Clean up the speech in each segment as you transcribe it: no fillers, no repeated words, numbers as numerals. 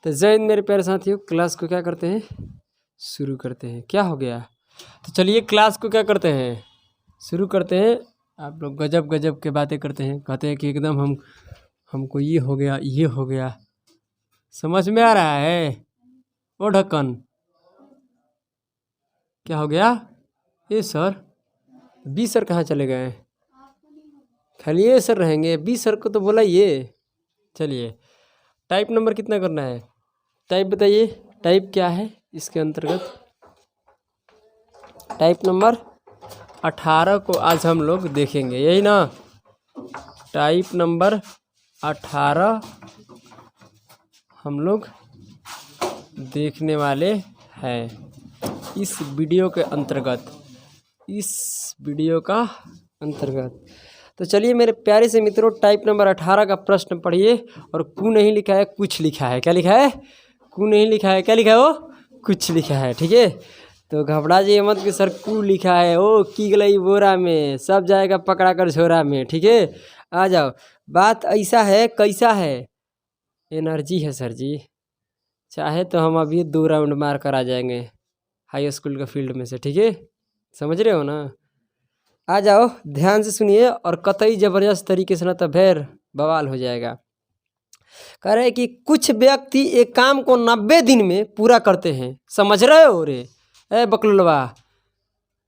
तो जय हिंद मेरे प्यारे साथियों, क्लास को क्या करते हैं, शुरू करते हैं। क्या हो गया? तो चलिए क्लास को क्या करते हैं, शुरू करते हैं। आप लोग गजब गजब के बातें करते हैं, कहते हैं कि एकदम हमको ये हो गया, ये हो गया। समझ में आ रहा है? ओ ढक्कन, क्या हो गया? ए सर, बी सर कहाँ चले गए? खाली ए सर रहेंगे, बी सर को तो बोला ये। चलिए, टाइप नंबर कितना करना है? टाइप बताइए, टाइप क्या है इसके अंतर्गत? टाइप नंबर 18 को आज हम लोग देखेंगे, यही ना? टाइप नंबर 18 हम लोग देखने वाले हैं इस वीडियो के अंतर्गत, इस वीडियो का अंतर्गत। तो चलिए मेरे प्यारे से मित्रों, टाइप नंबर 18 का प्रश्न पढ़िए। और कु नहीं लिखा है, कुछ लिखा है। क्या लिखा है? कु नहीं लिखा है, क्या लिखा है? वो कुछ लिखा है। ठीक है, तो घबरा जाइए मत कि सर कु लिखा है। ओ की गलई बोरा में, सब जाएगा पकड़ा कर झोरा में। ठीक है, आ जाओ। बात ऐसा है, कैसा है? एनर्जी है सर जी। चाहे तो हम अभी 2 राउंड मार कर आ जाएंगे हाई स्कूल का फील्ड में से। ठीक है, समझ रहे हो ना? आ जाओ, ध्यान से सुनिए और कतई जबरदस्त तरीके से, ना तो फिर बवाल हो जाएगा। कह रहे कि कुछ व्यक्ति एक काम को 90 दिन में पूरा करते हैं। समझ रहे हो रे? ए बकलुलवा,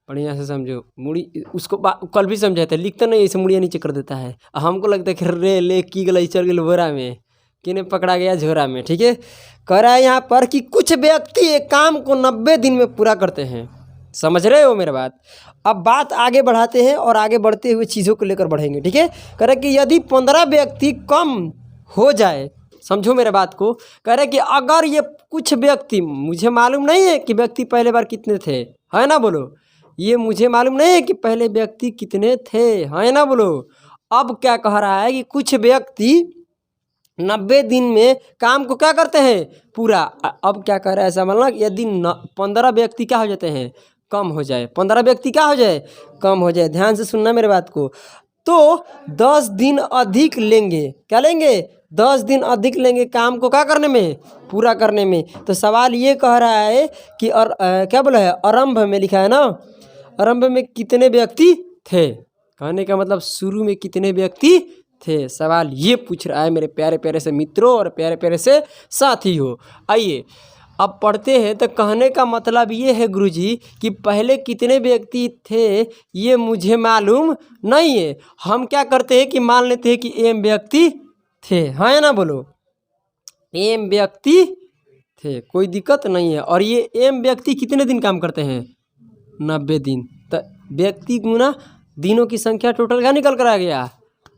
बढ़िया से समझो। मुड़ी उसको कल भी समझाया था, लिखता नहीं ऐसे मुड़िया नीचे कर देता है। हमको लगता है कि रे ले की गलई चल गई बोरा में, किने पकड़ा गया झोरा में। ठीक है, कह रहा है यहाँ पर कि कुछ व्यक्ति एक काम को 90 दिन में पूरा करते हैं। समझ रहे हो मेरा बात? अब बात आगे बढ़ाते हैं और आगे बढ़ते हुए चीज़ों को लेकर बढ़ेंगे। ठीक है, कह रहे कि यदि 15 व्यक्ति कम हो जाए, समझो मेरे बात को। कह रहे कि अगर ये कुछ व्यक्ति, मुझे मालूम नहीं है कि व्यक्ति पहले बार कितने थे, है ना? बोलो, ये मुझे मालूम नहीं है कि पहले व्यक्ति कितने थे, है ना? बोलो। अब क्या कह रहा है कि कुछ व्यक्ति 90 दिन में काम को क्या करते हैं, पूरा। अब क्या कह रहा है, ऐसा मानना यदि 15 व्यक्ति क्या हो जाते हैं, कम हो जाए। 15 व्यक्ति क्या हो जाए, कम हो जाए। ध्यान से सुनना मेरे बात को। तो 10 दिन अधिक लेंगे। क्या लेंगे? 10 दिन अधिक लेंगे काम को क्या करने में, पूरा करने में। तो सवाल ये कह रहा है कि क्या बोला है, आरंभ में लिखा है ना, आरंभ में कितने व्यक्ति थे। कहने का मतलब शुरू में कितने व्यक्ति थे, सवाल ये पूछ रहा है मेरे प्यारे प्यारे से मित्रों और प्यारे प्यारे से साथी हो। आइए अब पढ़ते हैं। तो कहने का मतलब ये है गुरुजी कि पहले कितने व्यक्ति थे ये मुझे मालूम नहीं है। हम क्या करते हैं कि मान लेते हैं कि एम व्यक्ति थे, है ना? बोलो, एम व्यक्ति थे, कोई दिक्कत नहीं है। और ये एम व्यक्ति कितने दिन काम करते हैं, 90 दिन। तो व्यक्ति गुना दिनों की संख्या टोटल क्या निकल कर आ गया,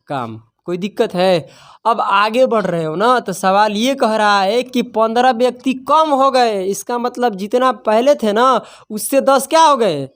काम। कोई दिक्कत है? अब आगे बढ़ रहे हो ना, तो सवाल ये कह रहा है कि 15 व्यक्ति कम हो गए। इसका मतलब जितना पहले थे ना उससे 10 क्या हो गए,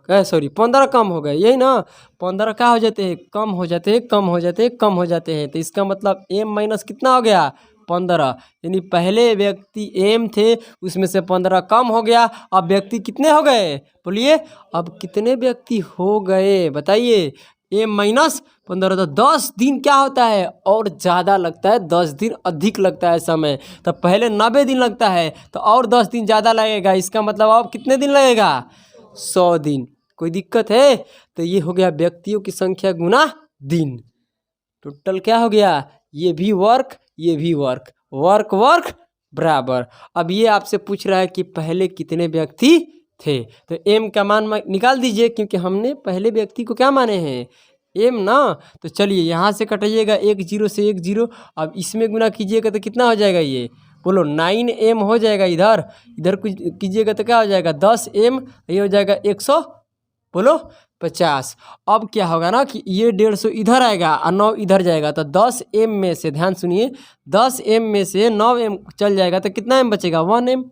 सॉरी 15 कम हो गए, यही ना? 15 क्या हो जाते हैं, कम हो जाते हैं, कम हो जाते हैं, कम हो जाते हैं। तो इसका मतलब एम माइनस कितना हो गया, 15। यानी पहले व्यक्ति एम थे, उसमें से 15 कम हो गया। अब व्यक्ति कितने हो गए, बोलिए? अब कितने व्यक्ति हो गए बताइए? M minus 15। तो 10 दिन क्या होता है, और ज़्यादा लगता है, 10 दिन अधिक लगता है समय। तो पहले 90 दिन लगता है, तो और 10 दिन ज़्यादा लगेगा। इसका मतलब अब कितने दिन लगेगा, 100 दिन। कोई दिक्कत है? तो ये हो गया व्यक्तियों की संख्या गुना दिन। टोटल क्या हो गया, ये भी वर्क, ये भी वर्क, वर्क वर्क बराबर। अब ये आपसे पूछ रहा है कि पहले कितने व्यक्ति थे। तो एम का मान निकाल दीजिए, क्योंकि हमने पहले व्यक्ति को क्या माने हैं, एम ना। तो चलिए यहाँ से कटाइएगा, 1 0 से 1 0। अब इसमें गुना कीजिएगा तो कितना हो जाएगा, ये बोलो 9m हो जाएगा। इधर इधर कुछ कीजिएगा तो क्या हो जाएगा, 10m। ये हो जाएगा 100, बोलो 50। अब क्या होगा ना कि ये 150 इधर आएगा और 9 इधर जाएगा। तो 10m में से, ध्यान सुनिए, 10m में से 9m चल जाएगा तो कितना m बचेगा, 1m,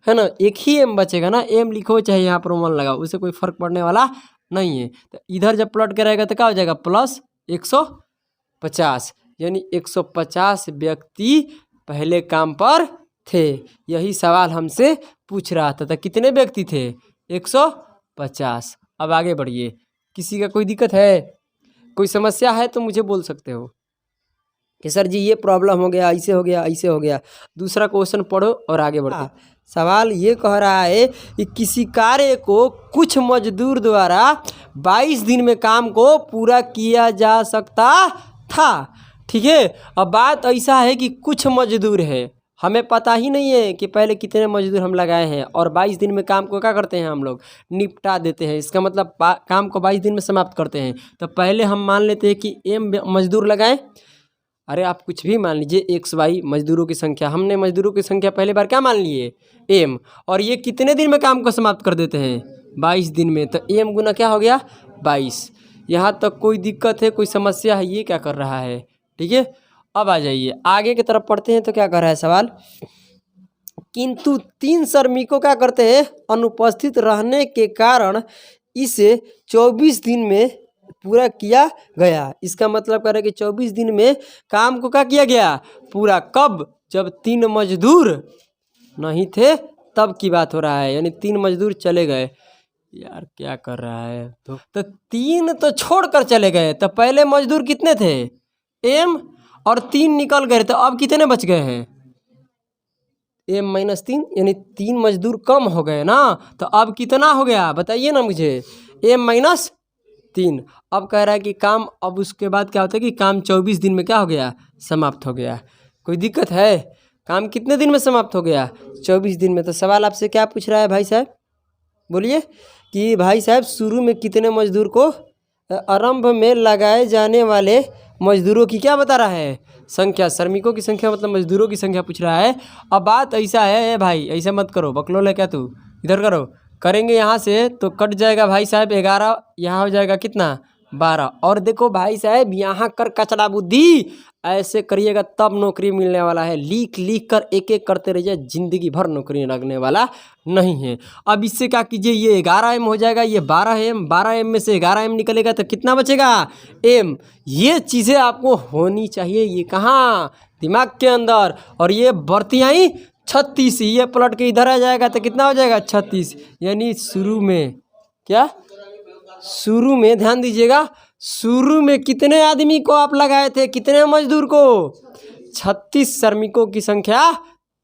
है ना? एक ही m बचेगा ना। m लिखो चाहे यहाँ पर 1 लगाओ, उससे कोई फर्क पड़ने वाला नहीं है। तो इधर जब प्लॉट कराएगा तो क्या हो जाएगा, प्लस 150। यानी 150 व्यक्ति पहले काम पर थे। यही सवाल हमसे पूछ रहा था। तो कितने व्यक्ति थे, 150। अब आगे बढ़िए। किसी का कोई दिक्कत है, कोई समस्या है तो मुझे बोल सकते हो। कि सर जी ये प्रॉब्लम हो गया, ऐसे हो गया, ऐसे हो गया। दूसरा क्वेश्चन पढ़ो और आगे बढ़ते। सवाल ये कह रहा है कि किसी कार्य को कुछ मजदूर द्वारा 22 दिन में काम को पूरा किया जा सकता था। ठीक है, अब बात ऐसा है कि कुछ मजदूर है, हमें पता ही नहीं है कि पहले कितने मजदूर हम लगाए हैं, और 22 दिन में काम को क्या करते हैं हम लोग, निपटा देते हैं। इसका मतलब काम को 22 दिन में समाप्त करते हैं। तो पहले हम मान लेते हैं कि एम मजदूर लगाएं। अरे आप कुछ भी मान लीजिए, एक्स वाई मजदूरों की संख्या, हमने मजदूरों की संख्या पहले बार क्या मान लिए, एम, और ये कितने दिन में काम को समाप्त कर देते हैं, 22 दिन में। तो एम गुना क्या हो गया, 22। यहाँ तक कोई दिक्कत है, कोई समस्या है, ये क्या कर रहा है। ठीक है, अब आ जाइए आगे की तरफ पढ़ते हैं। तो क्या कर रहा है सवाल, किंतु 3 श्रमिकों क्या करते हैं, अनुपस्थित रहने के कारण इसे 24 दिन में पूरा किया गया। इसका मतलब कह रहा है कि 24 दिन में काम को क्या किया गया, पूरा। कब, जब 3 मजदूर नहीं थे तब की बात हो रहा है, यानी 3 मजदूर चले गए। यार क्या कर रहा है, तो 3 तो छोड़ कर चले गए। तो पहले मजदूर कितने थे, एम, और 3 निकल गए, तो अब कितने बच गए हैं, एम माइनस 3, यानी 3 मजदूर कम हो गए ना। तो अब कितना हो गया बताइए ना मुझे, एम माइनस 3। अब कह रहा है कि काम, अब उसके बाद क्या होता है कि काम 24 दिन में क्या हो गया, समाप्त हो गया। कोई दिक्कत है, काम कितने दिन में समाप्त हो गया, 24 दिन में। तो सवाल आपसे क्या पूछ रहा है भाई साहब, बोलिए कि भाई साहब शुरू में कितने मजदूर को, आरंभ में लगाए जाने वाले मजदूरों की क्या बता रहा है, संख्या, श्रमिकों की संख्या मतलब मजदूरों की संख्या पूछ रहा है। अब बात ऐसा है भाई, ऐसा मत करो, बकलोल है क्या तू, इधर करो, करेंगे यहाँ से तो कट जाएगा भाई साहब 11, यहाँ हो जाएगा कितना 12। और देखो भाई साहब यहाँ कर कचरा बुद्धि, ऐसे करिएगा तब नौकरी मिलने वाला है। लिख लिख कर एक एक करते रहिए, ज़िंदगी भर नौकरी लगने वाला नहीं है। अब इससे क्या कीजिए, ये 11 एम हो जाएगा, ये 12 एम, 12 एम में से 11 एम निकलेगा तो कितना बचेगा, एम। ये चीज़ें आपको होनी चाहिए, ये कहाँ, दिमाग के अंदर। और ये बढ़ती आई 36, ये पलट के इधर आ जाएगा तो कितना हो जाएगा 36। यानी शुरू में क्या, शुरू में ध्यान दीजिएगा, शुरू में कितने आदमी को आप लगाए थे, कितने मजदूर को, 36 श्रमिकों की संख्या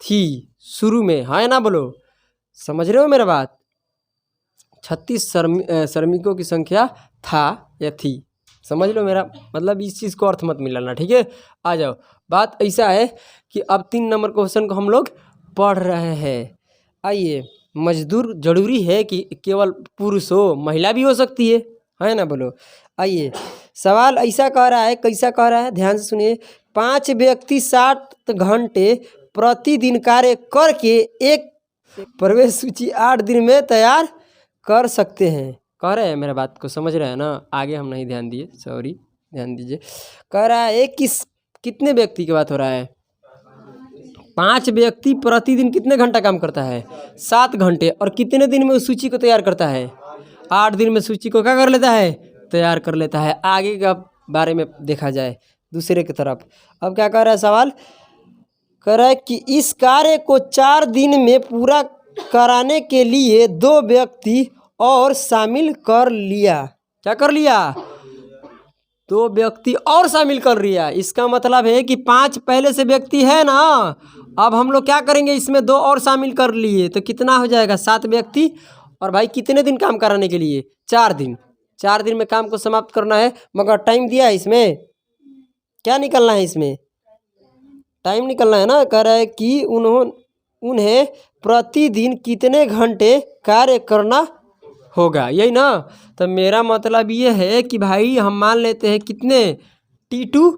थी शुरू में, हाँ या ना बोलो, समझ रहे हो मेरा बात। 36 श्रमिकों की संख्या था या थी, समझ लो मेरा मतलब, इस चीज़ को अर्थ मत मिलाना। ठीक है, आ जाओ। बात ऐसा है कि अब 3 नंबर क्वेश्चन को हम लोग पढ़ रहे हैं। आइए, मजदूर जरूरी है कि केवल पुरुष हो, महिला भी हो सकती है ना बोलो। आइए, सवाल ऐसा कह रहा है, कैसा कह रहा है, ध्यान से सुनिए। 5 व्यक्ति 60 घंटे प्रतिदिन कार्य करके एक प्रवेश सूची 8 दिन में तैयार कर सकते हैं। कह रहे हैं, मेरा बात को समझ रहे हैं ना, आगे हम नहीं ध्यान दिए, सॉरी, ध्यान दीजिए। कह रहा है कितने व्यक्ति की बात हो रहा है, 5 व्यक्ति प्रतिदिन कितने घंटा काम करता है, 7 घंटे, और कितने दिन में उस सूची को तैयार करता है, 8 दिन में सूची को क्या कर लेता है, तैयार कर लेता है। आगे का बारे में देखा जाए दूसरे की तरफ। अब क्या कह रहा है सवाल, कह रहा है कि इस कार्य को 4 दिन में पूरा कराने के लिए 2 व्यक्ति और शामिल कर लिया। क्या कर लिया, 2 व्यक्ति और शामिल कर लिया। इसका मतलब है कि 5 पहले से व्यक्ति है ना, अब हम लोग क्या करेंगे, इसमें 2 और शामिल कर लिए तो कितना हो जाएगा, 7 व्यक्ति। और भाई कितने दिन काम कराने के लिए, 4 दिन। 4 दिन में काम को समाप्त करना है, मगर टाइम दिया है इसमें, क्या निकलना है इसमें, टाइम निकलना है ना। कह रहा है कि उन्हें प्रतिदिन कितने घंटे कार्य करना होगा, यही ना। तो मेरा मतलब ये है कि भाई हम मान लेते हैं कितने, T2।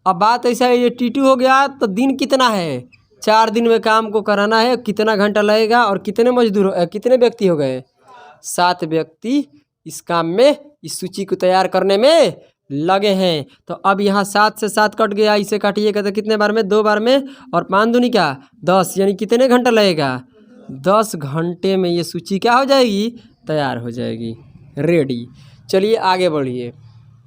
अब बात ऐसा है, ये T2 हो गया तो दिन कितना है, 4 दिन में काम को कराना है, कितना घंटा लगेगा, और कितने मजदूर, कितने व्यक्ति हो गए, 7 व्यक्ति इस काम में, इस सूची को तैयार करने में लगे हैं। तो अब यहाँ 7 से 7 कट गया, इसे काटिएगा तो कितने बार में, 2 बार में, और 5 दूनी क्या 10, यानी कितने घंटा लगेगा, 10 घंटे में ये सूची क्या हो जाएगी, तैयार हो जाएगी, रेडी। चलिए आगे बढ़िए,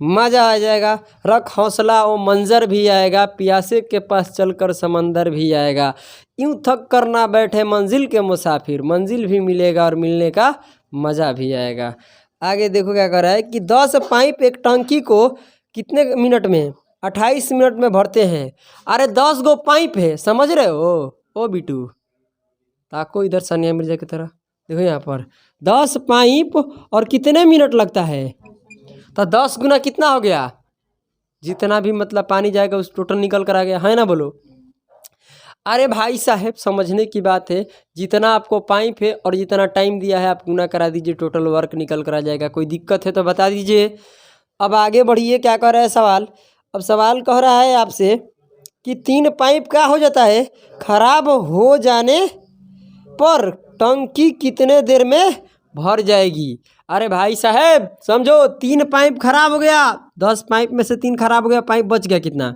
मज़ा आ जाएगा। रख हौसला वो मंजर भी आएगा, प्यासे के पास चलकर समंदर भी आएगा। यूं थक कर ना बैठे मंजिल के मुसाफिर, मंजिल भी मिलेगा और मिलने का मज़ा भी आएगा। आगे देखो क्या कर रहा है कि 10 पाइप एक टंकी को कितने मिनट में, 28 मिनट में भरते हैं। अरे 10 गो पाइप है, समझ रहे हो ओ बिटू? ताको इधर सानिया मिर्जा की तरह, देखो यहाँ पर 10 पाइप और कितने मिनट लगता है, तो 10 गुना कितना हो गया, जितना भी मतलब पानी जाएगा उस टोटल निकल कर आ गया, है ना, बोलो। अरे भाई साहब समझने की बात है, जितना आपको पाइप है और जितना टाइम दिया है आप गुना करा दीजिए, टोटल वर्क निकल कर आ जाएगा। कोई दिक्कत है तो बता दीजिए। अब आगे बढ़िए, क्या कह रहा है सवाल। अब सवाल कह रहा है आपसे कि 3 पाइप क्या हो जाता है, खराब हो जाने पर टंकी कितने देर में भर जाएगी। अरे भाई साहब समझो, 3 पाइप खराब हो गया, 10 पाइप में से 3 खराब हो गया, पाइप बच गया कितना,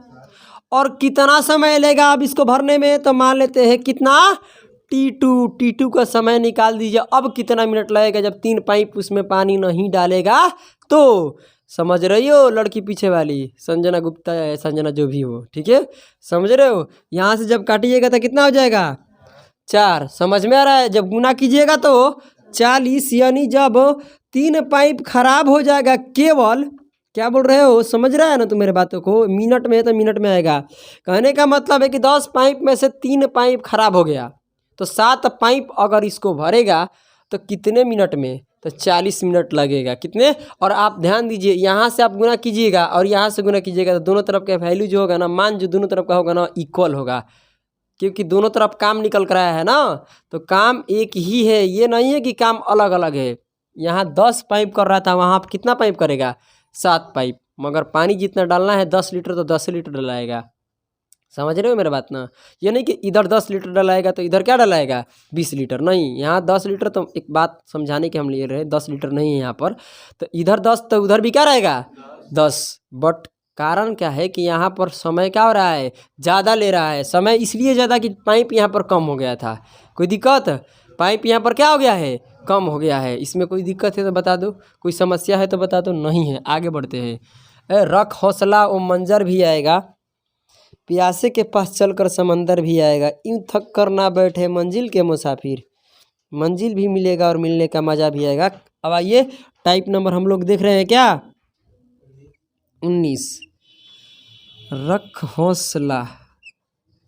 और कितना समय लेगा अब इसको भरने में, तो मान लेते हैं कितना, T2 का समय निकाल दीजिए। अब कितना मिनट लगेगा जब 3 पाइप उसमें पानी नहीं डालेगा, तो समझ रही हो लड़की पीछे वाली संजना गुप्ता या संजना जो भी हो, ठीक है, समझ रहे हो। यहाँ से जब काटिएगा तो कितना हो जाएगा, 4। समझ में आ रहा है। जब गुना कीजिएगा तो 40, यानी जब 3 पाइप खराब हो जाएगा, केवल क्या बोल रहे हो, समझ रहा है ना तू मेरे बातों को, मिनट में है तो मिनट में आएगा। कहने का मतलब है कि 10 पाइप में से 3 पाइप खराब हो गया, तो 7 पाइप अगर इसको भरेगा तो कितने मिनट में, तो 40 मिनट लगेगा। कितने, और आप ध्यान दीजिए यहाँ से आप गुना कीजिएगा और यहाँ से गुना कीजिएगा, तो दोनों तरफ का वैल्यू जो होगा ना, मान जो दोनों तरफ का होगा ना, इक्वल होगा, क्योंकि दोनों तरफ काम निकल कर आया है ना, तो काम एक ही है, ये नहीं है कि काम अलग अलग है। यहाँ 10 पाइप कर रहा था, वहाँ आप कितना पाइप करेगा, 7 पाइप, मगर पानी जितना डालना है 10 लीटर तो 10 लीटर डलाएगा। समझ रहे हो मेरा बात ना। ये नहीं कि इधर 10 लीटर डलाएगा तो इधर क्या डलाएगा 20 लीटर, नहीं, यहाँ 10 लीटर। तो एक बात समझाने के हम लिए रहे, 10 लीटर नहीं है यहाँ पर, तो इधर 10 तो उधर भी क्या रहेगा 10। बट कारण क्या है कि यहाँ पर समय क्या हो रहा है, ज़्यादा ले रहा है समय, इसलिए ज़्यादा कि पाइप यहाँ पर कम हो गया था। कोई दिक्कत, पाइप यहाँ पर क्या हो गया है, कम हो गया है। इसमें कोई दिक्कत है तो बता दो, कोई समस्या है तो बता दो, नहीं है। आगे बढ़ते हैं। रख हौसला वो मंजर भी आएगा, प्यासे के पास चलकर समंदर भी आएगा, यूं थक कर ना बैठे मंजिल के मुसाफिर, मंजिल भी मिलेगा और मिलने का मज़ा भी आएगा। अब आइए टाइप नंबर हम लोग देख रहे हैं क्या, 19। रख हौसला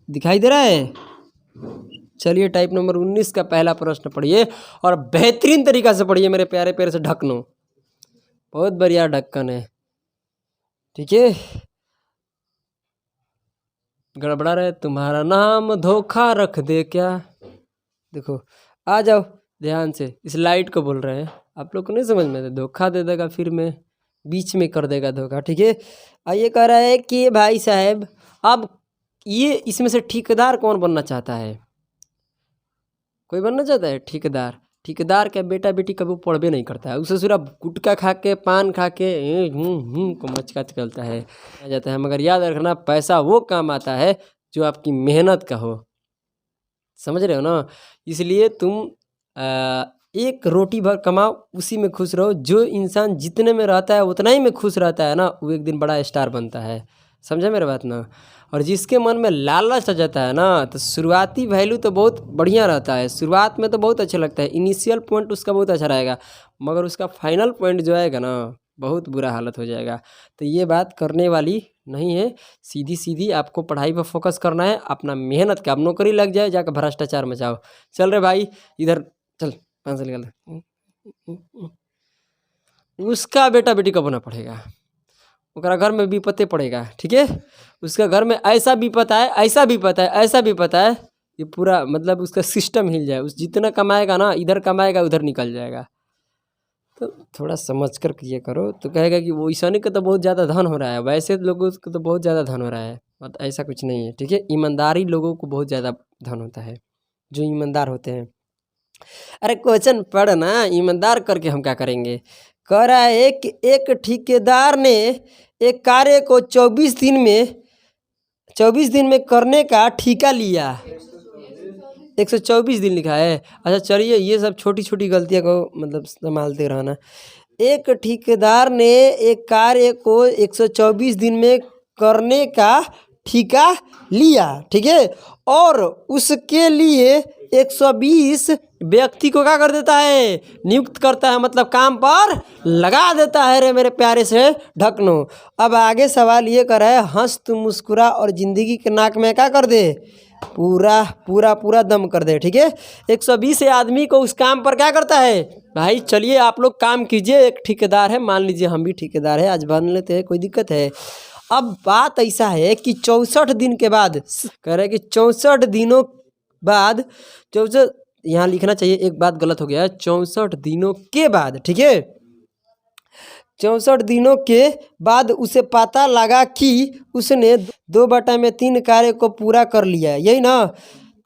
दिखाई दे रहा है। चलिए टाइप नंबर 19 का पहला प्रश्न पढ़िए और बेहतरीन तरीका से पढ़िए मेरे प्यारे प्यारे से ढक्कनों, बहुत बढ़िया ढक्कन है, ठीक है। गड़बड़ा रहे तुम्हारा नाम धोखा रख दे क्या, देखो आ जाओ ध्यान से, इस लाइट को बोल रहे हैं, आप लोग को नहीं समझ में, धोखा दे देगा फिर में बीच में कर देगा धोखा, ठीक है। आइए कह रहा है कि भाई साहब अब ये इसमें से ठेकेदार कौन बनना चाहता है, कोई बनना चाहता है ठेकेदार। ठेकेदार का बेटा बेटी कभी पढ़बे नहीं करता है, उसे सिर्फ गुटखा खा के पान खा के को मचका चलता है आ जाता है। मगर याद रखना पैसा वो काम आता है जो आपकी मेहनत का हो, समझ रहे हो ना। इसलिए तुम एक रोटी भर कमाओ उसी में खुश रहो। जो इंसान जितने में रहता है उतना ही में खुश रहता है ना, वो एक दिन बड़ा स्टार बनता है, समझे मेरे बात ना। और जिसके मन में लालच आ जाता है ना, तो शुरुआती वैल्यू तो बहुत बढ़िया रहता है, शुरुआत में तो बहुत अच्छा लगता है, इनिशियल पॉइंट उसका बहुत अच्छा रहेगा, मगर उसका फाइनल पॉइंट जो आएगा ना बहुत बुरा हालत हो जाएगा। तो ये बात करने वाली नहीं है, सीधी सीधी आपको पढ़ाई पर फोकस करना है, अपना मेहनत का, अब नौकरी लग जाए जाकर भ्रष्टाचार मचाओ। चल रहे भाई इधर चल, 500 निकाल दे। उसका बेटा बेटी कब ना पढ़ेगा, उसका घर में विपत्ति पड़ेगा, ठीक है। उसका घर में ऐसा विपत्ता है, ऐसा विपत्ता है, ऐसा विपत्ता है, ये पूरा मतलब उसका सिस्टम हिल जाए। उस जितना कमाएगा ना, इधर कमाएगा उधर निकल जाएगा। तो थोड़ा समझ कर किया करो। तो कहेगा कि वो ईशानी का तो बहुत ज़्यादा धन हो रहा है, वैसे लोगों को तो बहुत ज़्यादा धन हो रहा है, बट ऐसा कुछ नहीं है, ठीक है। ईमानदारी लोगों को बहुत ज़्यादा धन होता है, जो ईमानदार होते हैं। अरे क्वेश्चन पढ़ ना, ईमानदार करके हम क्या करेंगे। कह रहा है कि एक ठेकेदार ने एक कार्य को 24 दिन में करने का ठेका लिया। 124 दिन लिखा है, अच्छा चलिए ये सब छोटी छोटी गलतियां को मतलब संभालते रहना। एक ठेकेदार ने एक कार्य को 124 दिन में करने का ठेका लिया, ठीक है, और उसके लिए 120 व्यक्ति को क्या कर देता है, नियुक्त करता है, मतलब काम पर लगा देता है रे मेरे प्यारे से ढकनो। अब आगे सवाल ये कर रहा है, हंस तू मुस्कुरा और जिंदगी के नाक में क्या कर दे, पूरा पूरा पूरा दम कर दे। ठीक है, 120 आदमी को उस काम पर क्या करता है भाई। चलिए आप लोग काम कीजिए, एक ठेकेदार है, मान लीजिए हम भी ठेकेदार है, आज बन लेते हैं, कोई दिक्कत है। अब बात ऐसा है कि 64 दिन के बाद कह रहे हैं कि 64 दिनों बाद, 64 यहाँ लिखना चाहिए, एक बात गलत हो गया है, 64 दिनों के बाद। ठीक है, 64 दिनों के बाद उसे पता लगा कि उसने 2/3 कार्य को पूरा कर लिया है, यही ना।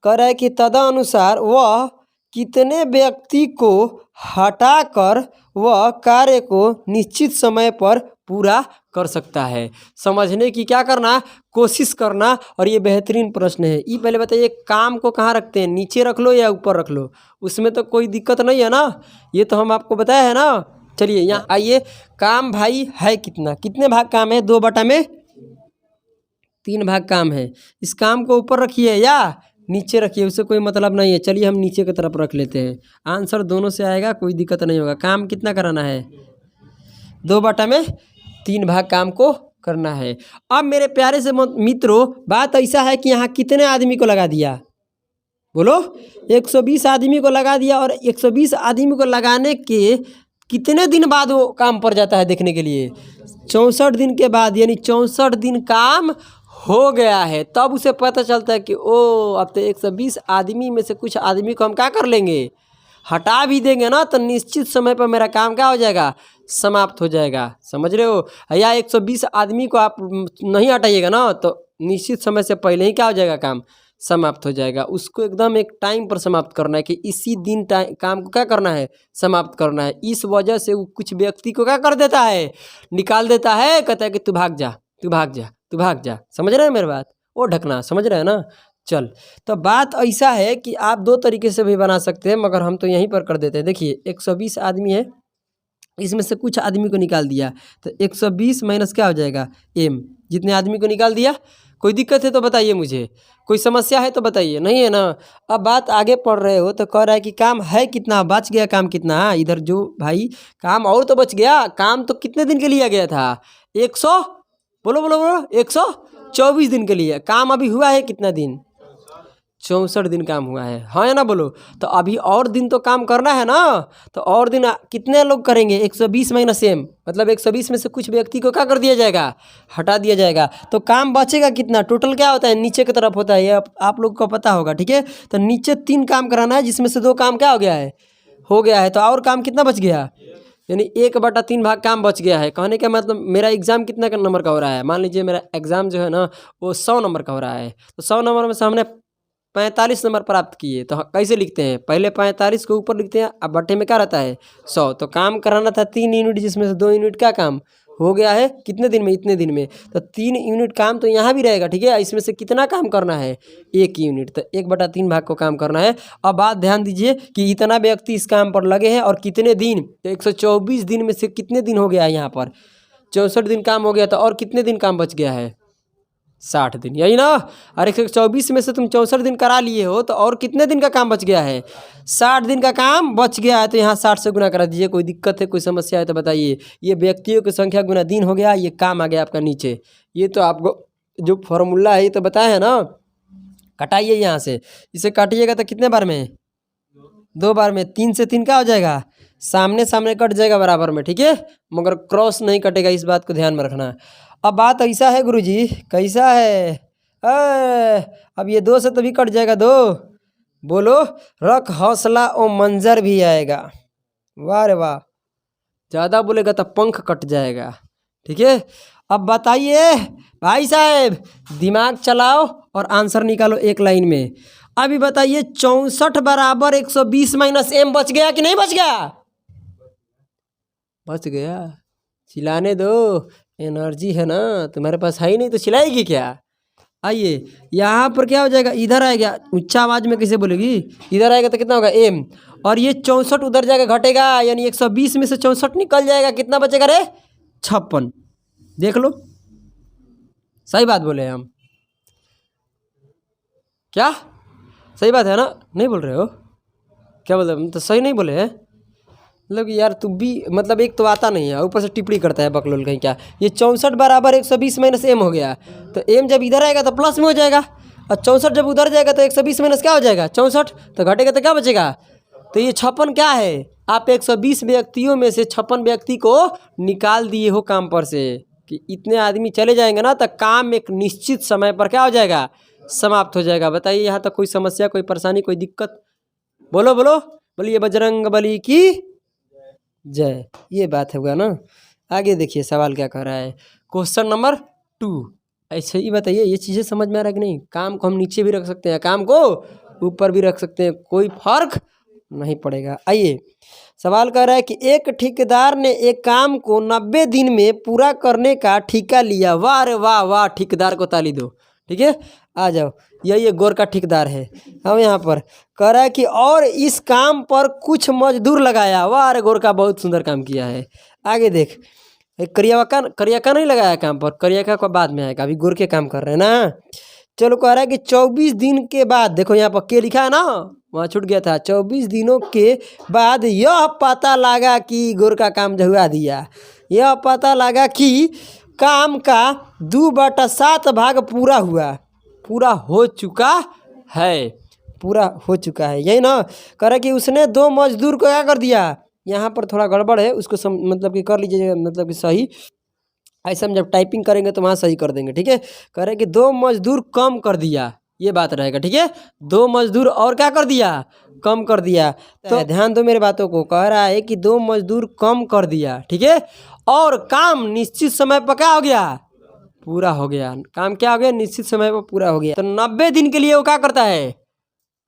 कह रहा है कि तदनुसार वह कितने व्यक्ति को हटाकर वह कार्य को निश्चित समय पर पूरा कर सकता है। समझने की क्या करना, कोशिश करना। और ये बेहतरीन प्रश्न है। ये पहले बताइए, काम को कहाँ रखते हैं, नीचे रख लो या ऊपर रख लो, उसमें तो कोई दिक्कत नहीं है ना, ये तो हम आपको बताया है ना। चलिए यहाँ आइए, काम भाई है कितना, कितने भाग काम है, 2/3 भाग काम है। इस काम को ऊपर रखिए या नीचे रखिए, उससे कोई मतलब नहीं है। चलिए हम नीचे की तरफ रख लेते हैं, आंसर दोनों से आएगा, कोई दिक्कत नहीं होगा। काम कितना कराना है, 2/3 भाग काम को करना है। अब मेरे प्यारे से मित्रों, बात ऐसा है कि यहाँ कितने आदमी को लगा दिया, बोलो, 120 आदमी को लगा दिया। और 120 आदमी को लगाने के कितने दिन बाद वो काम पर जाता है देखने के लिए, 64 दिन के बाद, यानी 64 दिन काम हो गया है, तब उसे पता चलता है कि ओ अब तो 120 आदमी में से कुछ आदमी को हम क्या कर लेंगे, हटा भी देंगे ना, तो निश्चित समय पर मेरा काम क्या हो जाएगा, समाप्त हो जाएगा। समझ रहे हो, या 120 आदमी को आप नहीं हटाइएगा ना, तो निश्चित समय से पहले ही क्या हो जाएगा, काम समाप्त हो जाएगा। उसको एकदम एक टाइम पर समाप्त करना है कि इसी दिन काम को क्या करना है, समाप्त करना है। इस वजह से वो कुछ व्यक्ति को क्या कर देता है, निकाल देता है, कहता है कि तू भाग जा, तू भाग जा, तू भाग जा। समझ रहे हैं मेरी बात, वो ढकना, समझ रहे हैं ना। चल, तो बात ऐसा है कि आप दो तरीके से भी बना सकते हैं, मगर हम तो यहीं पर कर देते हैं। देखिए 120 आदमी है, इसमें से कुछ आदमी को निकाल दिया, तो 120 माइनस क्या हो जाएगा, m। जितने आदमी को निकाल दिया, कोई दिक्कत है तो बताइए, मुझे कोई समस्या है तो बताइए, नहीं है ना। अब बात आगे पढ़ रहे हो तो कह रहा है कि काम है कितना, बच गया काम कितना, इधर जो भाई काम और तो बच गया। काम तो कितने दिन के लिए गया था, 100, बोलो बोलो बोलो, 124 दिन के लिए। काम अभी हुआ है कितना दिन, 64 दिन काम हुआ है, हाँ या ना बोलो। तो अभी और दिन तो काम करना है ना, तो और दिन कितने लोग करेंगे, 120 माइनस m, मतलब 120 में से कुछ व्यक्ति को क्या कर दिया जाएगा, हटा दिया जाएगा। तो काम बचेगा कितना, टोटल क्या होता है, नीचे की तरफ होता है, ये आप लोग को पता होगा। ठीक है, तो नीचे 3 काम कराना है, जिसमें से 2 काम क्या हो गया है, हो गया है। तो और काम कितना बच गया, यानी 1/3 भाग काम बच गया है। कहने का मतलब मेरा एग्ज़ाम कितना का नंबर का हो रहा है, मान लीजिए मेरा एग्ज़ाम जो है ना वो 100 नंबर का हो रहा है, तो 100 नंबर में से हमने 45 नंबर प्राप्त किए, तो कैसे लिखते हैं, पहले 45 को ऊपर लिखते हैं, अब बट्टे में क्या रहता है 100। तो काम कराना था 3 यूनिट, जिसमें से 2 यूनिट का काम हो गया है कितने दिन में, इतने दिन में। तो 3 यूनिट काम तो यहाँ भी रहेगा। ठीक है, इसमें से कितना काम करना है, 1 यूनिट, तो 1/3 भाग को काम करना है। अब बात ध्यान दीजिए कि इतना व्यक्ति इस काम पर लगे हैं और कितने दिन, तो 124 दिन में से कितने दिन हो गया है, यहाँ पर 64 दिन काम हो गया, तो और कितने दिन काम बच गया है, 60 दिन, यही ना। और 124 में से तुम 64 दिन करा लिए हो, तो और कितने दिन का काम बच गया है, 60 दिन का काम बच गया है। तो यहाँ 60 से गुना करा दीजिए, कोई दिक्कत है, कोई समस्या है तो बताइए। ये व्यक्तियों की संख्या गुना दिन हो गया, ये काम आ गया आपका नीचे। ये तो आपको जो फॉर्मूला है ये तो बताया है ना। कटाइए यहाँ से, इसे काटिएगा तो कितने बार में, 2 बार में, 3 से 3 क्या हो जाएगा, सामने सामने कट जाएगा बराबर में। ठीक है, मगर क्रॉस नहीं कटेगा, इस बात को ध्यान में रखना। अब बात ऐसा है गुरुजी, कैसा है, अब ये 2 से तभी कट जाएगा 2, बोलो, रख हौसला और मंजर भी आएगा। वाह रे वाह, ज़्यादा बोलेगा तो पंख कट जाएगा। ठीक है, अब बताइए भाई साहब, दिमाग चलाओ और आंसर निकालो एक लाइन में। अभी बताइए 64 बराबर 120 माइनस m बच गया कि नहीं बच गया, बच गया। चिल्लाने दो, एनर्जी है ना तुम्हारे पास, है ही नहीं तो चिल्लाएगी क्या। आइए यहाँ पर क्या हो जाएगा, इधर आएगा, ऊंचा आवाज में कैसे बोलेगी, इधर आएगा तो कितना होगा m, और ये 64 उधर जाकर घटेगा, यानी 120 में से 64 निकल जाएगा, कितना बचेगा रे, 56। देख लो, सही बात बोले हम, क्या सही बात है ना, नहीं बोल रहे हो, क्या बोलते हम तो सही नहीं बोले हैं? मतलब कि यार तू भी मतलब एक तो आता नहीं है, ऊपर से टिप्पणी करता है बकलोल कहीं क्या। ये 64 बराबर 120 माइनस एम हो गया, तो एम जब इधर आएगा तो प्लस में हो जाएगा, और 64 जब उधर जाएगा तो 120 माइनस क्या हो जाएगा 64, तो घटेगा तो क्या बचेगा। तो ये 56 क्या है, आप 120 व्यक्तियों में से 56 व्यक्ति को निकाल दिए हो काम पर से, कि इतने आदमी चले जाएंगे ना तो काम एक निश्चित समय पर क्या हो जाएगा, समाप्त हो जाएगा। बताइए यहाँ तक कोई समस्या, कोई परेशानी, कोई दिक्कत? बोलो बोलो, बोलिए बजरंग बली की जय। ये बात होगा ना। आगे देखिए सवाल क्या कह रहा है, क्वेश्चन नंबर 2। ऐसे ही बताइए, ये चीज़ें समझ में आ रहा है कि नहीं? काम को हम नीचे भी रख सकते हैं, काम को ऊपर भी रख सकते हैं, कोई फर्क नहीं पड़ेगा। आइए सवाल कह रहा है कि एक ठेकेदार ने एक काम को 90 दिन में पूरा करने का ठेका लिया। वाह रे वाह वाह, ठेकेदार को ताली दो। ठीक है, आ जाओ, यही ये गोर का ठेकेदार है। हम यहाँ पर कह रहा है कि और इस काम पर कुछ मजदूर लगाया। वाह रे गोर का, बहुत सुंदर काम किया है। आगे देख, करियाका नहीं लगाया काम पर, करियाका को बाद में आएगा, अभी गोर के काम कर रहे हैं ना। चलो कह रहा है कि 24 दिन के बाद, देखो यहाँ पर के लिखा है ना, वहाँ छूट गया था। 24 दिनों के बाद यह पता लगा कि गोर का काम जहुआ दिया। यह पता लगा कि काम का 2/7 भाग पूरा हुआ, पूरा हो चुका है, पूरा हो चुका है, यही ना। कह रहा है कि उसने 2 मजदूर को क्या कर दिया, यहाँ पर थोड़ा गड़बड़ है, उसको मतलब कि कर लीजिएगा, मतलब कि सही। ऐसे हम जब टाइपिंग करेंगे तो वहाँ सही कर देंगे। ठीक है, कह रहे हैं कि 2 मजदूर कम कर दिया, ये बात रहेगा। ठीक है, 2 मजदूर और क्या कर दिया, कम कर दिया। तो ध्यान दो मेरे बातों को, कह रहा है कि 2 मजदूर कम कर दिया। ठीक है, और काम निश्चित समय पर क्या हो गया, पूरा हो गया। काम क्या हो गया, निश्चित समय पर पूरा हो गया। तो 90 दिन के लिए वो क्या करता है,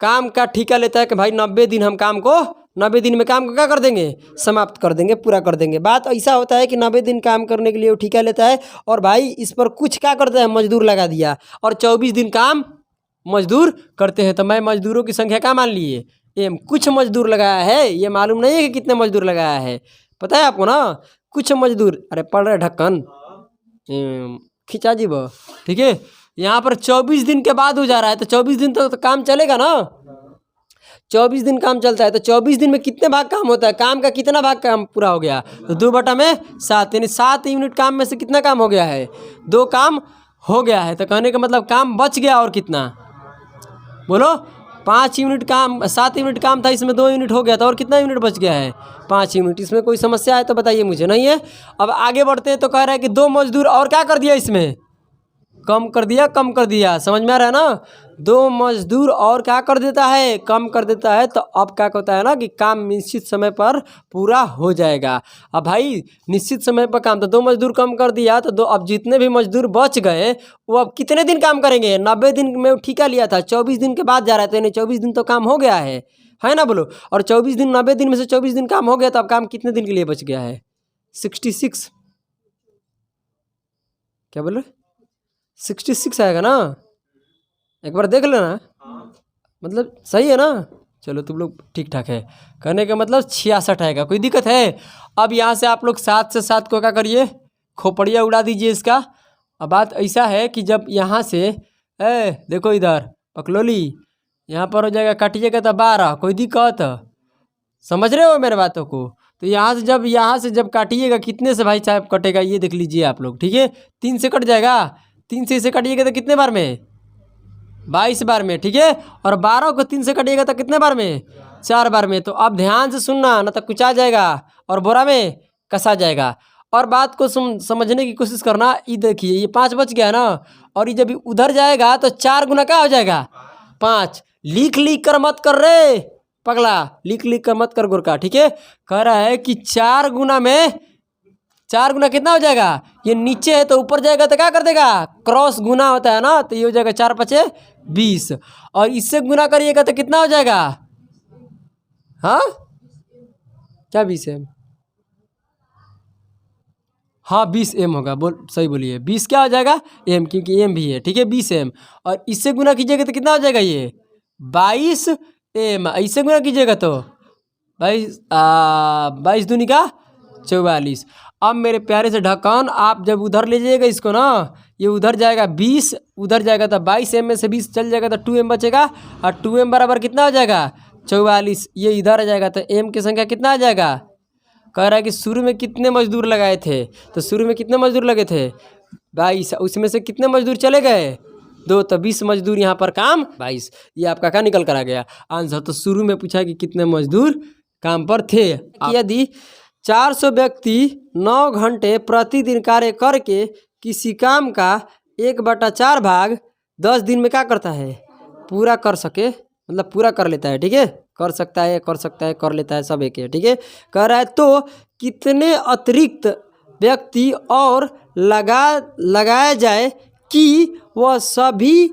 काम का ठेका लेता है कि भाई 90 दिन हम काम को, 90 दिन में काम को क्या कर देंगे, समाप्त कर देंगे, पूरा कर देंगे। बात ऐसा होता है कि 90 दिन काम करने के लिए वो ठेका लेता है, और भाई इस पर कुछ क्या करता है, मजदूर लगा दिया, और 24 दिन काम मजदूर करते हैं। तो मैं मजदूरों की संख्या क्या मान लिए, एम। कुछ मजदूर लगाया है, ये मालूम नहीं है कि कितने मजदूर लगाया है, पता है आपको ना, कुछ मजदूर। अरे पढ़ रहे ढक्कन खिंचा जी वो। ठीक है, यहाँ पर 24 दिन के बाद हो जा रहा है, तो 24 दिन तो काम चलेगा ना, 24 दिन काम चलता है। तो 24 दिन में कितने भाग काम होता है, काम का कितना भाग काम पूरा हो गया, तो 2/7, यानी 7 यूनिट काम में से कितना काम हो गया है, 2 काम हो गया है। तो कहने का मतलब काम बच गया, और कितना बोलो, 5 यूनिट काम, 7 यूनिट काम था, इसमें 2 यूनिट हो गया था, और कितना यूनिट बच गया है, 5 यूनिट। इसमें कोई समस्या है तो बताइए मुझे, नहीं है। अब आगे बढ़ते हैं, तो कह रहा है कि 2 मजदूर और क्या कर दिया, इसमें कम कर दिया, कम कर दिया, समझ में आ रहा है ना। 2 मजदूर और क्या कर देता है, कम कर देता है। तो अब क्या होता है ना कि काम निश्चित समय पर पूरा हो जाएगा। अब भाई निश्चित समय पर काम, तो 2 मजदूर कम कर दिया, तो अब जितने भी मजदूर बच गए वो अब कितने दिन काम करेंगे, 90 दिन में ठेका लिया था, 24 दिन के बाद जा रहा था, यानी 24 दिन तो काम हो गया है ना बोलो। और 24 दिन, 90 दिन में से 24 दिन काम हो गया, तो अब काम कितने दिन के लिए बच गया है, 66। क्या बोल रहे, 66 आएगा ना, एक बार देख लेना, मतलब सही है ना। चलो तुम लोग ठीक ठाक है, कहने का मतलब 66 आएगा, कोई दिक्कत है। अब यहाँ से आप लोग 7 से 7 को क्या करिए, खोपड़िया उड़ा दीजिए इसका। अब बात ऐसा है कि जब यहाँ से देखो इधर पकलोली, यहाँ पर हो जाएगा, काटिएगा तो 12, कोई दिक्कत, समझ रहे हो मेरे बातों को। तो यहाँ से जब काटिएगा, कितने से भाई साहब कटेगा, ये देख लीजिए आप लोग। ठीक है, 3 से कट जाएगा, 3 से इसे काटिएगा तो कितने बार में, 22 बार में। ठीक है, और 12 को 3 से काटिएगा तो कितने बार में, 4 बार में। तो अब ध्यान से सुनना, ना तो कुचा जाएगा और बोरा में कसा जाएगा। और बात को समझने की कोशिश करना। ये देखिए, ये 5 बच गया ना, और ये जब उधर जाएगा तो 4 गुना क्या हो जाएगा, 5। लिख कर मत कर रे पगला, लिख कर मत कर गोरका। ठीक है, कह रहा है कि 4 गुना में, 4 गुना कितना हो जाएगा, ये नीचे है तो ऊपर जाएगा तो क्या कर देगा, क्रॉस गुना होता है ना, तो ये हो जाएगा 4 5 20, और इससे गुना करिएगा तो कितना हो जाएगा, हाँ क्या 20 एम, हाँ 20 एम होगा, सही बोलिए, 20 क्या हो जाएगा एम, क्योंकि एम भी है। ठीक है, 20 एम, और इससे गुना कीजिएगा तो कितना हो जाएगा, ये 22 एम। इससे गुना कीजिएगा तो 22 दूनी का 44। अब मेरे प्यारे से ढक्कन, आप जब उधर ले जाइएगा इसको ना, ये उधर जाएगा 20, उधर जाएगा तो 22 एम में से 20 चल जाएगा तो 2 एम बचेगा, और 2 एम बराबर कितना हो जाएगा, 44, ये इधर आ जाएगा तो एम की संख्या कितना आ जाएगा। कह रहा है कि शुरू में कितने मजदूर लगाए थे, तो शुरू में कितने मजदूर लगे थे 22, उसमें से कितने मजदूर चले गए 2, तो 20 मजदूर यहाँ पर काम 22। ये आपका क्या निकल कर आ गया आंसर। तो शुरू में पूछा कि कितने मजदूर काम पर थे। यदि 400 व्यक्ति 9 घंटे प्रतिदिन कार्य करके किसी काम का 1/4 भाग 10 दिन में क्या करता है, पूरा कर सके, मतलब पूरा कर लेता है, ठीक है, कर सकता है, कर लेता है, सब एक है, ठीक है। कह रहा है तो कितने अतिरिक्त व्यक्ति और लगाया जाए कि वह सभी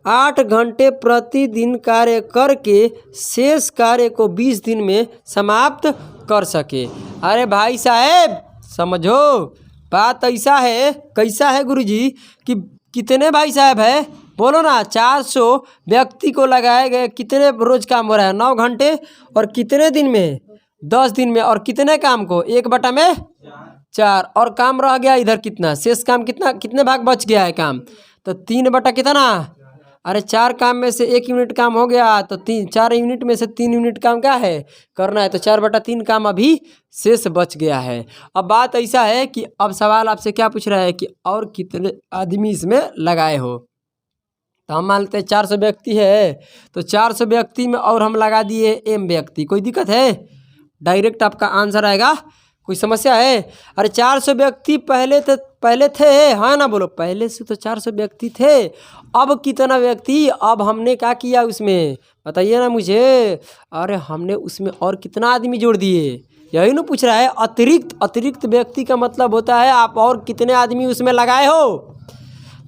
8 घंटे प्रतिदिन कार्य करके शेष कार्य को 20 दिन में समाप्त कर सके। अरे भाई साहब समझो, बात ऐसा है, कैसा है गुरुजी कि कितने भाई साहब है, बोलो ना। 400 व्यक्ति को लगाए गए, कितने रोज काम हो रहा है 9 घंटे, और कितने दिन में 10 दिन में, और कितने काम को 1/4, और काम रह गया इधर कितना शेष काम, कितना कितने भाग बच गया है काम, तो 3 कितना। अरे 4 काम में से 1 यूनिट काम हो गया, तो 4 यूनिट में से 3 यूनिट काम क्या है करना है, तो 4/3 काम अभी शेष बच गया है। अब बात ऐसा है कि अब सवाल आपसे क्या पूछ रहा है कि और कितने आदमी इसमें लगाए हो। तो हम मान लेते हैं 400 व्यक्ति है, तो 400 व्यक्ति में और हम लगा दिए एम व्यक्ति। कोई दिक्कत है, डायरेक्ट आपका आंसर आएगा, कोई समस्या है। अरे 400 व्यक्ति पहले थे, हाँ ना बोलो, पहले से तो 400 व्यक्ति थे, अब कितना व्यक्ति, अब हमने क्या किया उसमें बताइए ना मुझे। अरे हमने उसमें और कितना आदमी जोड़ दिए, यही ना पूछ रहा है। अतिरिक्त व्यक्ति का मतलब होता है आप और कितने आदमी उसमें लगाए हो।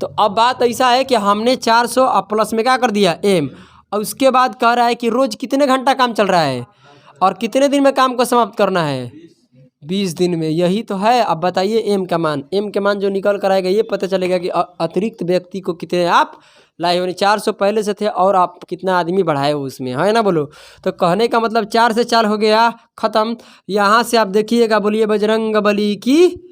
तो अब बात ऐसा है कि हमने 400 प्लस में क्या कर दिया एम, और उसके बाद कह रहा है कि रोज कितने घंटा काम चल रहा है और कितने दिन में काम को समाप्त करना है 20 दिन में, यही तो है। अब बताइए एम का मान जो निकल कर आएगा ये पता चलेगा कि अतिरिक्त व्यक्ति को कितने आप लाए हो। 400 पहले से थे और आप कितना आदमी बढ़ाए हो उसमें, है ना बोलो। तो कहने का मतलब 4 से 4 हो गया ख़त्म। यहाँ से आप देखिएगा, बोलिए बजरंग बली की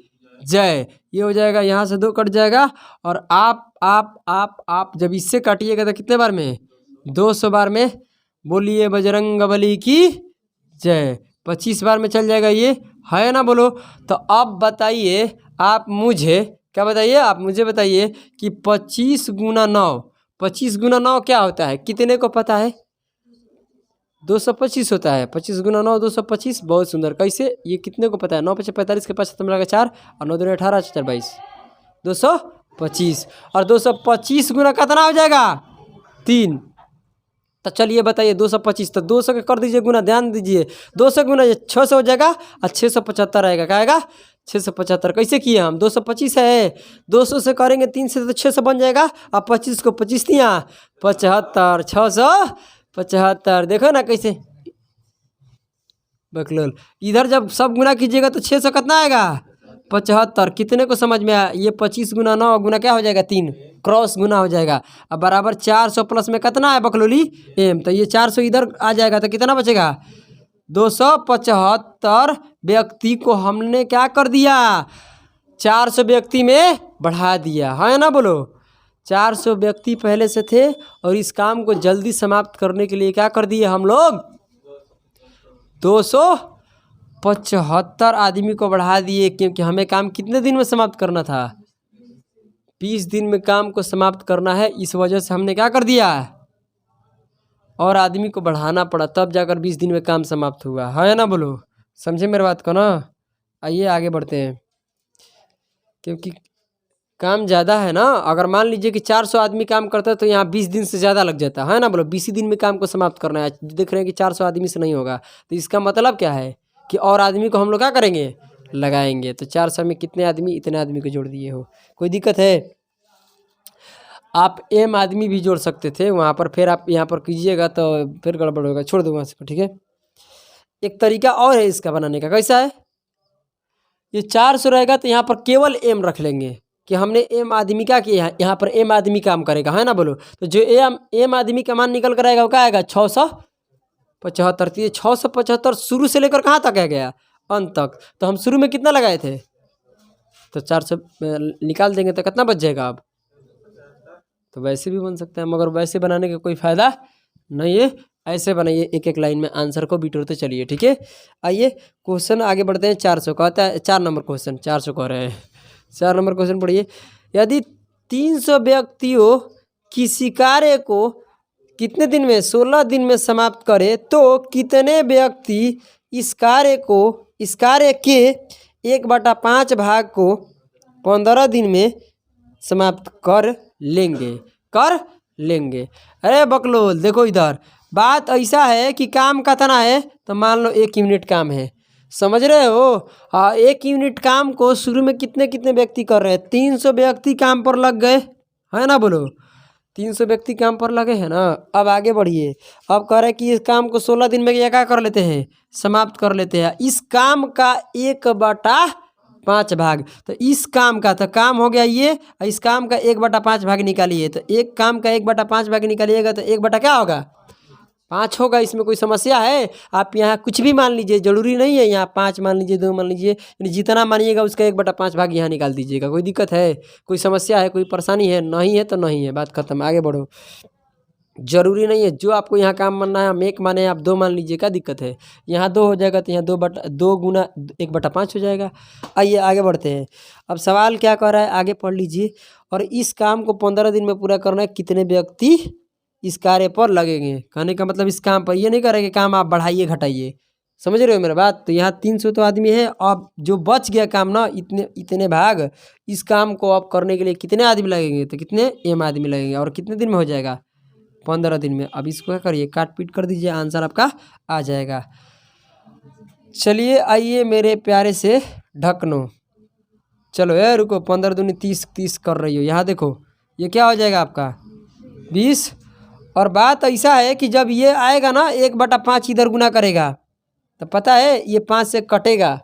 जय, ये हो जाएगा, यहाँ से 2 कट जाएगा, और आप जब इससे काटिएगा तो कितने बार में 200 बार में बोलिए बजरंग बली की जय, 25 बार में चल जाएगा ये, है ना बोलो। तो अब बताइए आप मुझे, क्या बताइए आप मुझे बताइए कि 25 गुना 9 क्या होता है, कितने को पता है 225 होता है। 25 गुना 9 225, बहुत सुंदर। कैसे, ये कितने को पता है 9 × 45 के 5 मिला 4 और 9 × 18 4 22 225, और 225 गुना कितना हो जाएगा 3। तो चलिए बताइए 225, तो 200 के कर दीजिए गुना, ध्यान दीजिए 200 गुना 600 हो जाएगा और 675 आएगा, क्या आएगा 675। कैसे किए हम, 225 है, 200 से करेंगे 3 से तो 600 बन जाएगा, और 25 को 25 दिया 75, 675, देखो ना कैसे बकलोल। इधर जब सब गुना कीजिएगा तो 600 कितना आएगा 75, कितने को समझ में आया, ये 25 गुना 9 गुना क्या हो जाएगा 3, क्रॉस गुना हो जाएगा। अब बराबर 400 प्लस में कितना है बकलोली एम, तो ये 400 इधर आ जाएगा तो कितना बचेगा 275 व्यक्ति को हमने क्या कर दिया 400 व्यक्ति में बढ़ा दिया, है ना बोलो। 400 व्यक्ति पहले से थे और इस काम को जल्दी समाप्त करने के लिए क्या कर दिए हम लोग 275 आदमी को बढ़ा दिए, क्योंकि हमें काम कितने दिन में समाप्त करना था 20 दिन में काम को समाप्त करना है, इस वजह से हमने क्या कर दिया और आदमी को बढ़ाना पड़ा, तब जाकर 20 दिन में काम समाप्त हुआ, है ना बोलो। समझे मेरी बात को ना। आइए आगे बढ़ते हैं, क्योंकि काम ज़्यादा है ना। अगर मान लीजिए कि 400 आदमी काम करता है तो यहाँ 20 दिन से ज़्यादा लग जाता है ना बोलो। 20 दिन में काम को समाप्त करना है, देख रहे हैं कि 400 आदमी से नहीं होगा, तो इसका मतलब क्या है कि और आदमी को हम लोग क्या करेंगे लगाएंगे। तो 400 में कितने आदमी, इतने आदमी को जोड़ दिए हो। कोई दिक्कत है, आप एम आदमी भी जोड़ सकते थे वहाँ पर, फिर आप यहाँ पर कीजिएगा तो फिर गड़बड़ होगा, छोड़ दो वहाँ से, ठीक है। एक तरीका और है इसका बनाने का, कैसा है, ये 400 रहेगा तो यहाँ पर केवल एम रख लेंगे कि हमने एम आदमी क्या किया, यहाँ पर एम आदमी काम करेगा, है ना बोलो। तो जो एम आदमी का मान निकल कर आएगा वो क्या आएगा 675। तो ये 675 शुरू से लेकर कहाँ तक आ गया अंत तक। तो हम शुरू में कितना लगाए थे, तो 400 निकाल देंगे तो कितना बच जाएगा। अब तो वैसे भी बन सकता है, मगर वैसे बनाने का कोई फ़ायदा नहीं है, ऐसे बनाइए एक एक लाइन में, आंसर को बिटोरते चलिए, ठीक है। आइए क्वेश्चन आगे बढ़ते हैं। 400 कहता है, 4 नंबर क्वेश्चन, 400 कह रहे हैं। 4 नंबर क्वेश्चन पढ़िए। यदि 300 व्यक्तियों किसी कार्य को कितने दिन में, 16 दिन में समाप्त करे तो कितने व्यक्ति इस कार्य के 1/5 भाग को 15 दिन में समाप्त कर लेंगे। अरे बकलोल देखो इधर, बात ऐसा है कि काम कितना है, तो मान लो 1 यूनिट काम है, समझ रहे हो। हाँ, 1 यूनिट काम को शुरू में कितने कितने व्यक्ति कर रहे हैं, 300 व्यक्ति काम पर लग गए, है ना, बोलो 300 व्यक्ति काम पर लगे हैं ना। अब आगे बढ़िए, अब कह रहे हैं कि इस काम को 16 दिन में क्या कर लेते हैं, समाप्त कर लेते हैं। इस काम का 1/5 भाग, तो इस काम का तो काम हो गया ये, इस काम का 1/5 भाग निकालिए, तो एक काम का 1/5 भाग निकालिएगा तो 1 बटा क्या होगा, 5 होगा। इसमें कोई समस्या है? आप यहाँ कुछ भी मान लीजिए, जरूरी नहीं है यहाँ 5 मान लीजिए, 2 मान लीजिए, यानी जितना मानिएगा उसका 1/5 भाग यहाँ निकाल दीजिएगा। कोई दिक्कत है, कोई समस्या है, कोई परेशानी है? नहीं है तो नहीं है, बात खत्म, आगे बढ़ो। जरूरी नहीं है, जो आपको यहाँ काम मानना है हम 1 माने, आप 2 मान लीजिए, क्या दिक्कत है। यहाँ 2 हो जाएगा तो यहाँ 2 गुना 1/5 हो जाएगा। आइए आगे बढ़ते हैं। अब सवाल क्या कह रहा है, आगे पढ़ लीजिए। और इस काम को 15 दिन में पूरा करना है, कितने व्यक्ति इस कार्य पर लगेंगे। कहने का मतलब इस काम पर ये नहीं करेंगे काम आप बढ़ाइए घटाइए, समझ रहे हो मेरा बात। तो यहाँ 300 तो आदमी है, अब जो बच गया काम ना, इतने भाग, इस काम को अब करने के लिए कितने आदमी लगेंगे, तो कितने m आदमी लगेंगे, और कितने दिन में हो जाएगा, 15 दिन में। अब इसको क्या करिए, काट पीट कर दीजिए, आंसर आपका आ जाएगा। चलिए आइए मेरे प्यारे से ढकनो, चलो यार रुको, 15 दूनी 30 कर रही हो, यहाँ देखो ये क्या हो जाएगा आपका 20। और बात ऐसा है कि जब ये आएगा ना 1/5 इधर गुना करेगा, तो पता है ये 5 से कटेगा।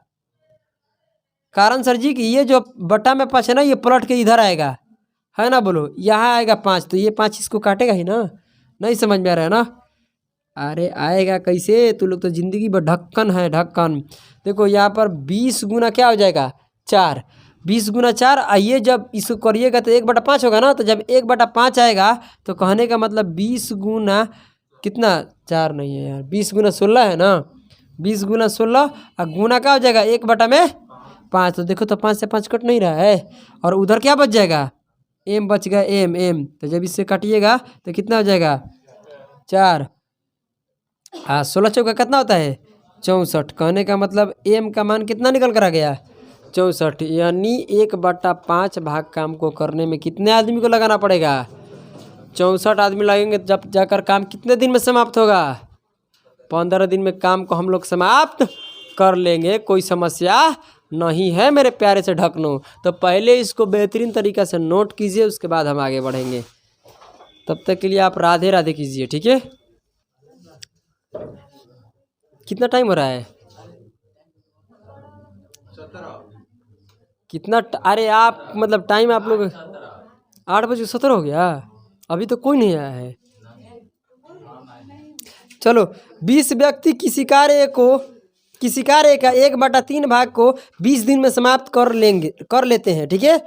कारण सर जी कि ये जो बटा में 5 है ना, ये पलट के इधर आएगा, है ना, बोलो यहाँ आएगा 5, तो ये 5 इसको काटेगा ही ना। नहीं समझ में आ रहा है ना। अरे आएगा कैसे, तू लोग तो ज़िंदगी भर ढक्कन है, ढक्कन। देखो यहाँ पर 20 गुना क्या हो जाएगा 4, 20 गुना 4। आइए जब इसको करिएगा तो 1/5 होगा ना, तो जब 1/5 आएगा तो कहने का मतलब 20 गुना कितना, 4 नहीं है यार, 20 गुना 16 है ना, 20 गुना 16 और गुना क्या हो जाएगा 1/5। तो देखो तो 5 से 5 कट नहीं रहा है, और उधर क्या बच जाएगा, m बच गया, m। तो जब इससे काटिएगा तो कितना हो जाएगा 4। हाँ 16 चौका कितना होता है 64। कहने का मतलब m का मान कितना निकल कर आ गया 64, यानी 1/5 भाग काम को करने में कितने आदमी को लगाना पड़ेगा, 64 आदमी लगेंगे। जब जाकर काम कितने दिन में समाप्त होगा, 15 दिन में काम को हम लोग समाप्त कर लेंगे, कोई समस्या नहीं है मेरे प्यारे से ढकनो। तो पहले इसको बेहतरीन तरीक़ा से नोट कीजिए, उसके बाद हम आगे बढ़ेंगे। तब तक के लिए आप राधे राधे कीजिए, ठीक है। कितना टाइम हो रहा है, कितना अरे आप मतलब टाइम आप लोग 8:17 हो गया, अभी तो कोई नहीं आया है। चलो 20 व्यक्ति किसी कार्य का 1/3 भाग को 20 दिन में समाप्त कर लेते हैं, ठीक है।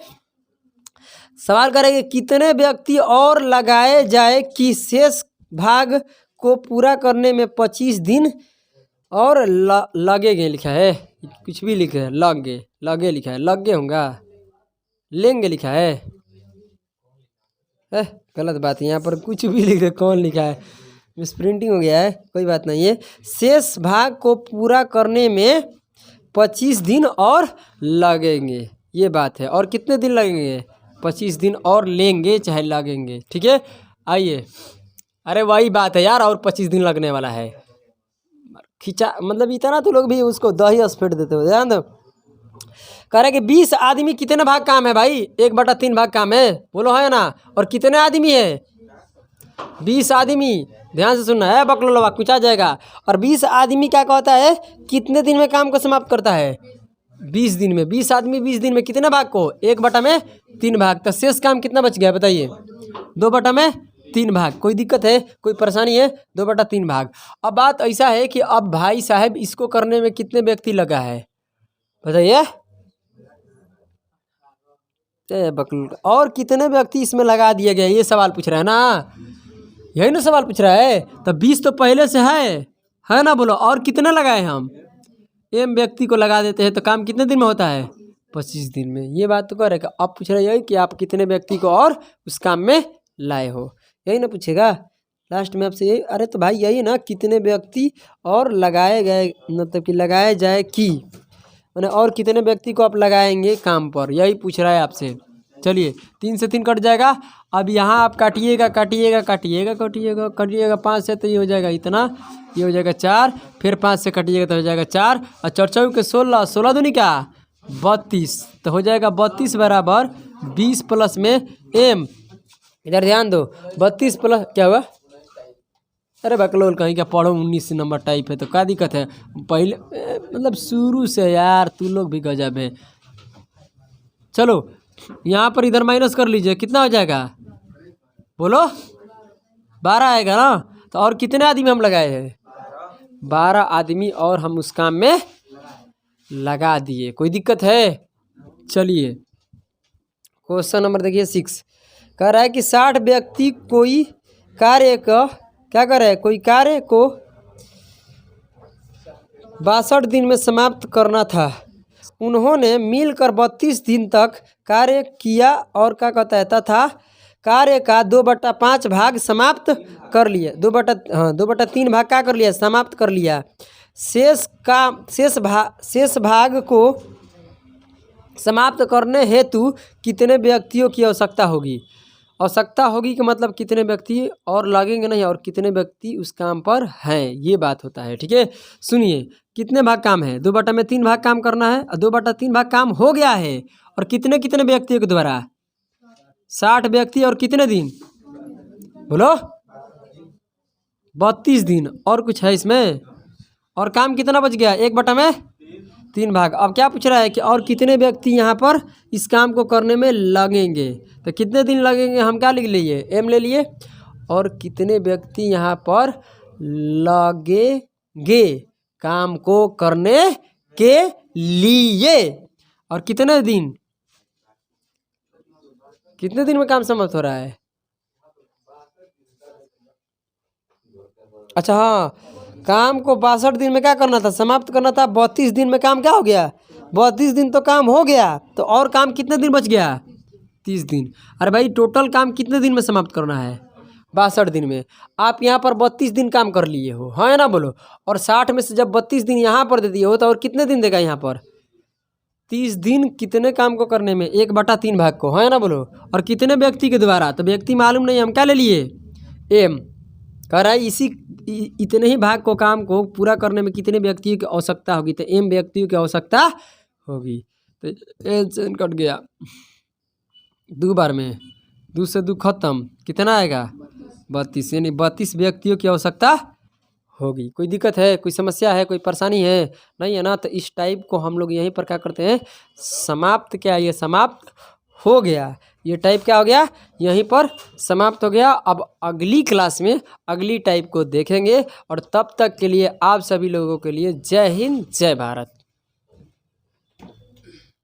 सवाल करेंगे कितने व्यक्ति और लगाए जाए कि शेष भाग को पूरा करने में 25 दिन और लगेंगे, लिखा है, कुछ भी लिखा है, लगे लिखा है, लगे होगा, लेंगे लिखा है, गलत बात है, यहाँ पर कुछ भी लिखा, कौन लिखा है, मिस प्रिंटिंग हो गया है, कोई बात नहीं है। शेष भाग को पूरा करने में 25 दिन और लगेंगे, ये बात है। और कितने दिन लगेंगे, 25 दिन और लेंगे चाहे लगेंगे, ठीक है। आइए, अरे वही बात है यार, और 25 दिन लगने वाला है, खींचा मतलब इतना तो लोग भी उसको दही स्पीड देते हो, ध्यान दो। कह रहे कि 20 आदमी कितने भाग काम है भाई, 1/3 भाग काम है, बोलो है ना। और कितने आदमी है 20 आदमी, ध्यान से सुनना है, बकलोलवा कुछ आ जाएगा। और 20 आदमी क्या कहता है, कितने दिन में काम को समाप्त करता है, 20 दिन में। 20 आदमी 20 दिन में कितने भाग को, 1/3 भाग। तो शेष काम कितना बच गया बताइए, 2/3 भाग। कोई दिक्कत है, कोई परेशानी है, 2/3 भाग। अब बात ऐसा है कि अब भाई साहब इसको करने में कितने व्यक्ति लगा है बताइए, बकलोल, और कितने व्यक्ति इसमें लगा दिया गया, ये सवाल पूछ रहे हैं ना। यही ना सवाल पूछ रहा है। तो 20 तो पहले से है ना, बोलो। और कितना लगाए हम, एम व्यक्ति को लगा देते हैं तो काम कितने दिन में होता है, 25 दिन में। ये बात तो करेगा। अब पूछ रहा है कि आप कितने व्यक्ति को और उस काम में लाए हो, यही ना पूछेगा लास्ट में आपसे। यही, अरे तो भाई यही ना, कितने व्यक्ति और लगाए गए, मतलब कि लगाए जाए कि, मैंने और कितने व्यक्ति को आप लगाएंगे काम पर, यही पूछ रहा है आपसे। चलिए 3 से 3 कट जाएगा। अब यहाँ आप काटिएगा काटिएगा काटिएगा काटिएगा काटिएगा, 5 से तो ये हो जाएगा इतना, ये हो जाएगा 4, फिर 5 से कटिएगा तो हो जाएगा 4, और 4 चौके 16, 16 दूनी क्या 32, तो हो जाएगा 32 बराबर 20 प्लस में एम। इधर ध्यान दो, 32 प्लस क्या हुआ, अरे बकलोल कहीं का पढ़ो, 19 नंबर टाइप है तो क्या दिक्कत है। पहले मतलब शुरू से यार तू लोग भी गजब है। चलो यहाँ पर इधर माइनस कर लीजिए, कितना हो जाएगा बोलो, 12 आएगा ना। तो और कितने आदमी हम लगाए हैं, 12 आदमी और हम उस काम में लगा दिए। कोई दिक्कत है। चलिए क्वेश्चन नंबर देखिए 6, कह रहा है कि 60 व्यक्ति कोई कार्य का क्या कर रहे हैं, कोई कार्य को 62 दिन में समाप्त करना था। उन्होंने मिलकर 32 दिन तक कार्य किया और क्या कहता है, तथा कार्य का 2/5 भाग समाप्त कर लिया, 2/3 भाग क्या कर लिया, समाप्त कर लिया। शेष भाग को समाप्त करने हेतु कितने व्यक्तियों की आवश्यकता होगी। आवश्यकता होगी कि मतलब कितने व्यक्ति और लगेंगे नहीं, और कितने व्यक्ति उस काम पर हैं, ये बात होता है। ठीक है, सुनिए कितने भाग काम है, 2/3 भाग काम करना है, और 2/3 भाग काम हो गया है। और कितने कितने व्यक्तियों के द्वारा, 60 व्यक्ति और कितने दिन बोलो, 32 दिन। और कुछ है इसमें, और काम कितना बच गया, 1/3 भाग। अब क्या पूछ रहा है कि और कितने व्यक्ति यहाँ पर इस काम को करने में लगेंगे, तो कितने दिन लगेंगे हम क्या लिख लिए, एम ले लिए। और कितने व्यक्ति यहाँ पर लगेंगे काम को करने के लिए, और कितने दिन में काम समाप्त हो रहा है। अच्छा हाँ, काम को 62 दिन में क्या करना था, समाप्त करना था। 32 दिन में काम क्या हो गया, 32 दिन तो काम हो गया, तो और काम कितने दिन बच गया, 30 दिन। अरे भाई टोटल काम कितने दिन में समाप्त करना है, 62 दिन में। आप यहाँ पर 32 दिन काम कर लिए हो, है ना बोलो। और 60 में से जब 32 दिन यहाँ पर दे दिए हो तो और कितने दिन देगा यहाँ पर, 30 दिन। कितने काम को करने में, 1/3 भाग को, है ना बोलो। और कितने व्यक्ति के द्वारा, तो व्यक्ति मालूम नहीं, हम क्या ले लिए एम। कह रहा है इतने ही भाग को काम को पूरा करने में कितने व्यक्तियों की आवश्यकता होगी, तो एम व्यक्तियों की आवश्यकता होगी। तो एन कट गया 2 बार में, 2 से 2 खत्म, कितना आएगा 32, यानी 32 व्यक्तियों की आवश्यकता होगी। कोई दिक्कत है, कोई समस्या है, कोई परेशानी है, नहीं है ना। तो इस टाइप को हम लोग यहीं पर क्या करते हैं, समाप्त, क्या ये समाप्त हो गया, ये टाइप क्या हो गया, यहीं पर समाप्त हो गया। अब अगली क्लास में अगली टाइप को देखेंगे, और तब तक के लिए आप सभी लोगों के लिए जय हिंद जय भारत।